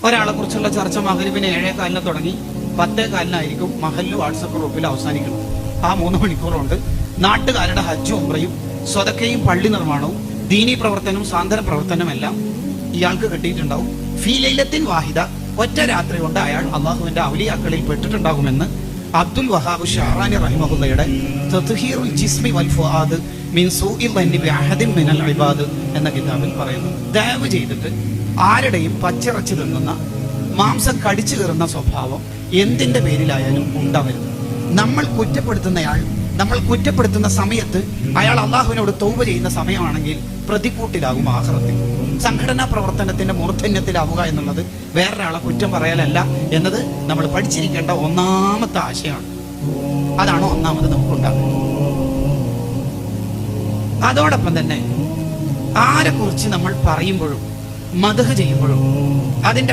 ഒരാളെ കുറിച്ചുള്ള ചർച്ച മഗ്‌രിബിന് 7:15 തുടങ്ങി 10:15 മഹല്ല് വാട്സപ്പ് ഗ്രൂപ്പിൽ അവസാനിക്കണം. ആ 3 മണിക്കൂർ കൊണ്ട് നാട്ടുകാരുടെ ഹജ്ജും ഉംറയും സ്വതക്കയും പള്ളി നിർമ്മാണവും ദീനീ പ്രവർത്തനവും സാന്ത്വന പ്രവർത്തനമെല്ലാം ഇയാൾക്ക് കിട്ടിയിട്ടുണ്ടാവും. ഫീ ലൈലത്തിൻ വാഹിദ, ഒറ്റ രാത്രി കൊണ്ട് അയാൾ അള്ളാഹുവിന്റെ ഔലിയാക്കളിൽ പെട്ടിട്ടുണ്ടാകുമെന്ന് അബ്ദുൽ വഹാബ് ഷഹറാനി റഹിമഹുള്ളയുടെ തത്ഹീറുൽ ജിസ്മി വൽ ഫുആദ് മിൻ സൂഇൽ ദന്നി ബിഅഹദിൻ മിനൽ ഇബാദ് എന്ന കിതാബിൽ പറയുന്നു. ദയവ് ചെയ്തിട്ട് ആരുടെയും പച്ചിറച്ചി തിന്നുന്ന, മാംസം കടിച്ചു കയറുന്ന സ്വഭാവം എന്തിന്റെ പേരിലായാലും ഉണ്ടാവരുത്. നമ്മൾ കുറ്റപ്പെടുത്തുന്ന സമയത്ത് അയാൾ അള്ളാഹുവിനോട് തൗബ ചെയ്യുന്ന സമയമാണെങ്കിൽ പ്രതിക്കൂട്ടിലാകും ആഖിറത്തിൽ. സംഘടനാ പ്രവർത്തനത്തിന്റെ മൂർധന്യത്തിലാവുക എന്നുള്ളത് വേറൊരാളെ കുറ്റം പറയലല്ല എന്നത് നമ്മൾ പഠിച്ചിരിക്കേണ്ട ഒന്നാമത്തെ ആശയമാണ്. അതാണ് ഒന്നാമത് നമുക്കുണ്ടാകുന്നത്. അതോടൊപ്പം തന്നെ ആരെക്കുറിച്ച് നമ്മൾ പറയുമ്പോഴും മദ്ഹ് ചെയ്യുമ്പോഴും അതിന്റെ